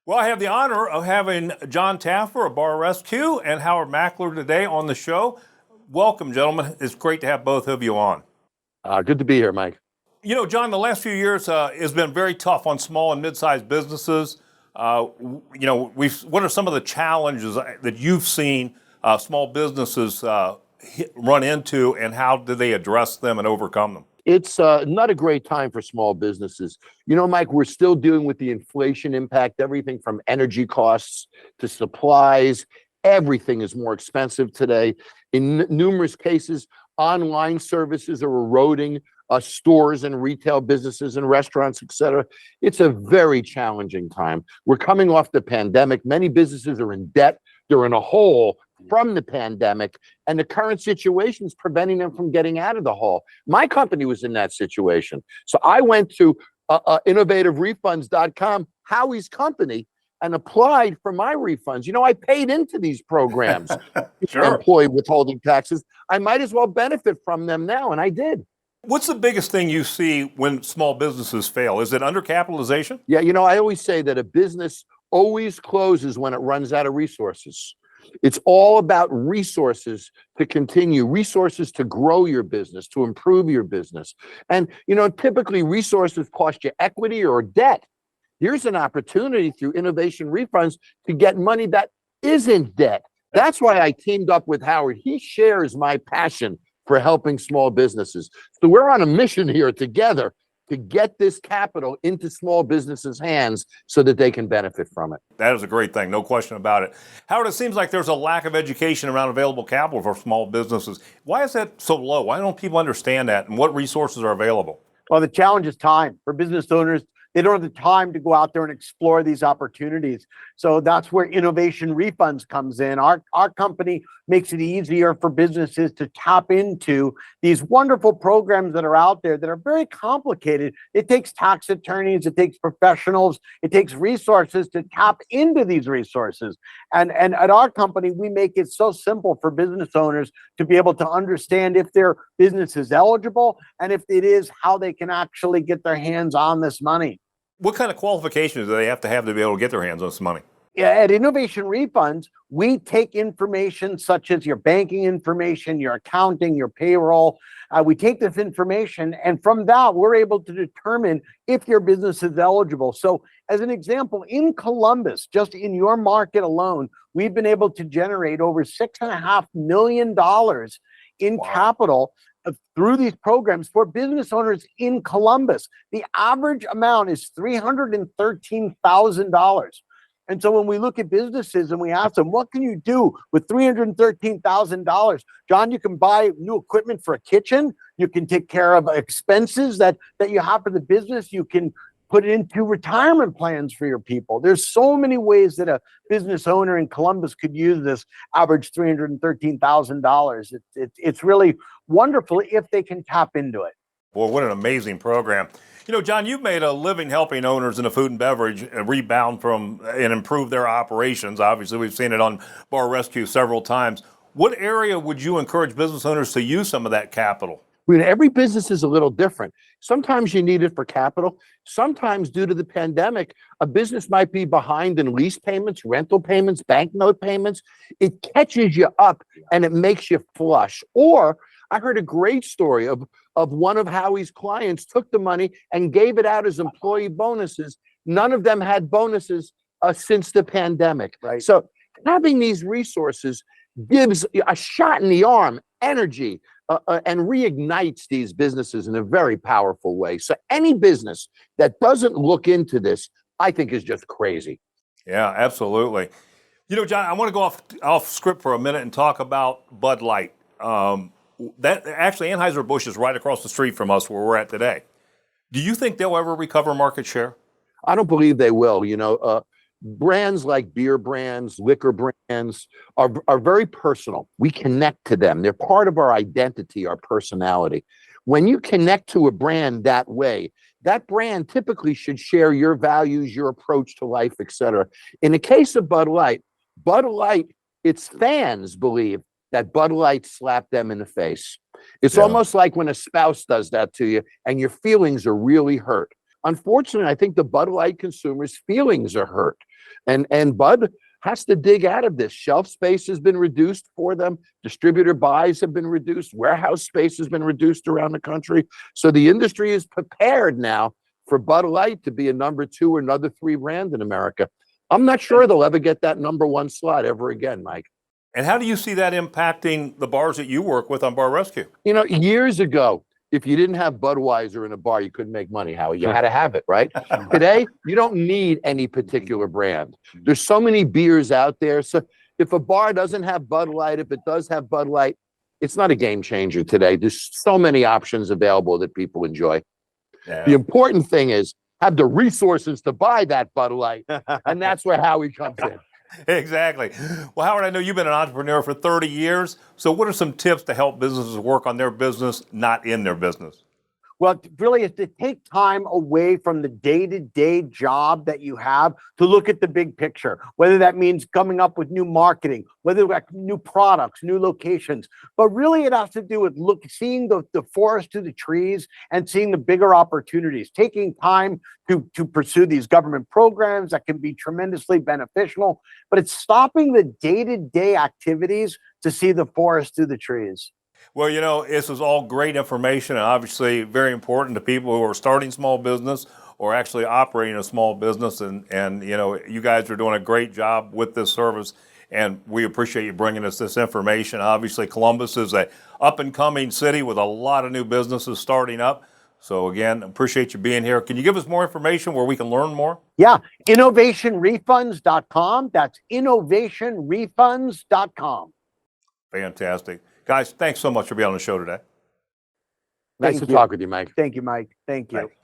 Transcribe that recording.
Well, I have the honor of having John Taffer of Bar Rescue and Howard Maklin today on the show. Welcome, gentlemen. It's great to have both of you on. Good to be here, Mike. You know, John, the last few years has been very tough on small and mid-sized businesses. What are some of the challenges that you've seen small businesses run into, and how do they address them and overcome them? It's not a great time for small businesses. You know, Mike, we're still dealing with the inflation impact, everything from energy costs to supplies. Everything is more expensive today. In numerous cases, online services are eroding stores and retail businesses and restaurants, et cetera. It's a very challenging time. We're coming off the pandemic. Many businesses are in debt. They're in a hole from the pandemic, and the current situation is preventing them from getting out of the hole. My company was in that situation. So I went to innovativerefunds.com, Howie's company, and applied for my refunds. You know, I paid into these programs, Sure. Employee withholding taxes. I might as well benefit from them now, and I did. What's the biggest thing you see when small businesses fail? Is it undercapitalization? Yeah, you know, I always say that a business always closes when it runs out of resources. It's all about resources to continue, resources to grow your business, to improve your business. And, you know, typically resources cost you equity or debt. Here's an opportunity through Innovation Refunds to get money that isn't debt. That's why I teamed up with Howard. He shares my passion for helping small businesses. So we're on a mission here together to get this capital into small businesses' hands so that they can benefit from it. That is a great thing, no question about it. Howard, it seems like there's a lack of education around available capital for small businesses. Why is that so low? Why don't people understand that, and what resources are available? Well, the challenge is time for business owners. They don't have the time to go out there and explore these opportunities. So that's where Innovation Refunds comes in. Our company makes it easier for businesses to tap into these wonderful programs that are out there that are very complicated. It takes tax attorneys, it takes professionals, it takes resources to tap into these resources. And at our company, we make it so simple for business owners to be able to understand if their business is eligible, and if it is, how they can actually get their hands on this money. What kind of qualifications do they have to be able to get their hands on this money? Yeah, at Innovation Refunds, we take information such as your banking information, your accounting, your payroll. We take this information, and from that, we're able to determine if your business is eligible. So as an example, in Columbus, just in your market alone, we've been able to generate over $6.5 million in capital through these programs for business owners in Columbus. The average amount is $313,000. And so when we look at businesses and we ask them, what can you do with $313,000? John, you can buy new equipment for a kitchen. You can take care of expenses that you have for the business. You can put it into retirement plans for your people. There's so many ways that a business owner in Columbus could use this average $313,000. It's really wonderful if they can tap into it. Boy, what an amazing program. You know, John, you've made a living helping owners in the food and beverage rebound from and improve their operations. Obviously, we've seen it on Bar Rescue several times. What area would you encourage business owners to use some of that capital? I mean, every business is a little different. Sometimes you need it for capital. Sometimes due to the pandemic, a business might be behind in lease payments, rental payments, banknote payments. It catches you up and it makes you flush. Or I heard a great story of one of Howie's clients took the money and gave it out as employee bonuses. None of them had bonuses since the pandemic. Right. So having these resources gives a shot in the arm, energy, and reignites these businesses in a very powerful way. So any business that doesn't look into this, I think, is just crazy. Yeah, absolutely. You know, John, I want to go off script for a minute and talk about Bud Light. That actually, Anheuser-Busch is right across the street from us where we're at today. Do you think they'll ever recover market share? I don't believe they will. You know, brands like beer brands, liquor brands are very personal. We connect to them. They're part of our identity, our personality. When you connect to a brand that way, that brand typically should share your values, your approach to life, etc. In the case of Bud Light, its fans believe that Bud Light slapped them in the face. It's almost like when a spouse does that to you and your feelings are really hurt. Unfortunately, I think the Bud Light consumers' feelings are hurt. And Bud has to dig out of this. Shelf space has been reduced for them. Distributor buys have been reduced. Warehouse space has been reduced around the country. So the industry is prepared now for Bud Light to be a number 2 or number 3 brand in America. I'm not sure they'll ever get that number 1 slot ever again, Mike. And how do you see that impacting the bars that you work with on Bar Rescue? You know, years ago, if you didn't have Budweiser in a bar, you couldn't make money, Howie. You had to have it, right? Today, you don't need any particular brand. There's so many beers out there. So if a bar doesn't have Bud Light, if it does have Bud Light, it's not a game changer today. There's so many options available that people enjoy. Yeah. The important thing is have the resources to buy that Bud Light. And that's where Howie comes in. Exactly. Well, Howard, I know you've been an entrepreneur for 30 years. So what are some tips to help businesses work on their business, not in their business? Well, really, is to take time away from the day-to-day job that you have to look at the big picture, whether that means coming up with new marketing, whether that's new products, new locations. But really, it has to do with seeing the forest to the trees and seeing the bigger opportunities, taking time to pursue these government programs that can be tremendously beneficial. But it's stopping the day-to-day activities to see the forest through the trees. Well, you know, this is all great information and obviously very important to people who are starting small business or actually operating a small business. And you know, you guys are doing a great job with this service, and we appreciate you bringing us this information. Obviously, Columbus is a up-and-coming city with a lot of new businesses starting up. So again, appreciate you being here. Can you give us more information where we can learn more? Yeah, innovationrefunds.com. That's innovationrefunds.com. Fantastic. Guys, thanks so much for being on the show today. Nice to talk with you, Mike. Thank you, Mike. Thank you. Thanks.